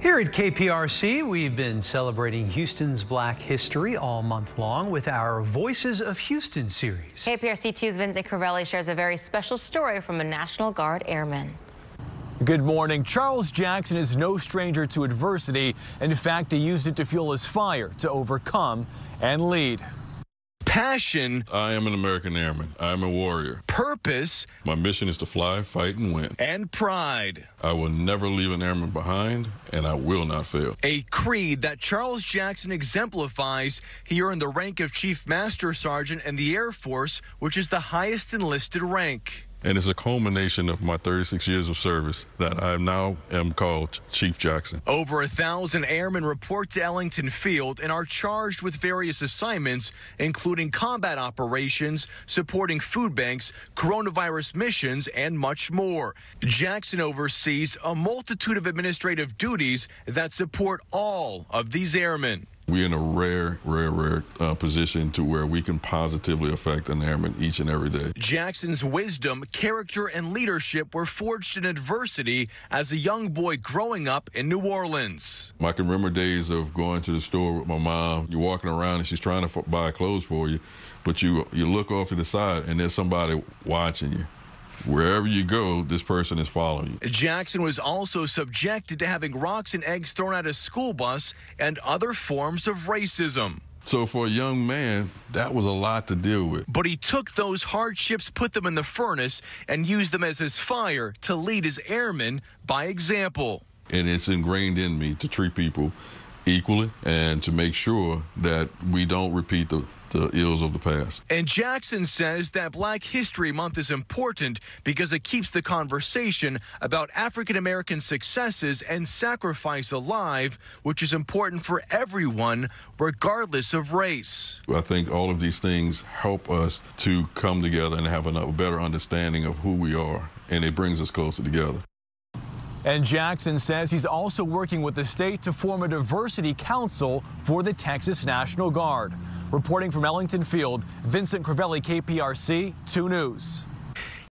Here at KPRC, we've been celebrating Houston's Black history all month long with our Voices of Houston series. KPRC 2's Vincent Crivelli shares a very special story from a National Guard airman. Good morning. Charles Jackson is no stranger to adversity. In fact, he used it to fuel his fire to overcome and lead. Passion. I am an American airman. I'm a warrior. Purpose. My mission is to fly, fight, and win. And pride. I will never leave an airman behind, and I will not fail. A creed that Charles Jackson exemplifies. He earned the rank of Chief Master Sergeant in the Air Force, which is the highest enlisted rank. And it's a culmination of my 36 years of service that I now am called Chief Jackson. Over 1,000 airmen report to Ellington Field and are charged with various assignments, including combat operations, supporting food banks, coronavirus missions, and much more. Jackson oversees a multitude of administrative duties that support all of these airmen. We're in a rare position to where we can positively affect an airman each and every day. Jackson's wisdom, character, and leadership were forged in adversity as a young boy growing up in New Orleans. I can remember days of going to the store with my mom. You're walking around and she's trying to buy clothes for you, but you look off to the side and there's somebody watching you. Wherever you go, this person is following you. Jackson was also subjected to having rocks and eggs thrown at his school bus and other forms of racism. So for a young man, that was a lot to deal with. But he took those hardships, put them in the furnace, and used them as his fire to lead his airmen by example. And it's ingrained in me to treat people equally and to make sure that we don't repeat the ills of the past. And Jackson says that Black History Month is important because it keeps the conversation about African-American successes and sacrifice alive, which is important for everyone, regardless of race. I think all of these things help us to come together and have a better understanding of who we are, and it brings us closer together. And Jackson says he's also working with the state to form a diversity council for the Texas National Guard. Reporting from Ellington Field, Vincent Crivelli, KPRC 2 News.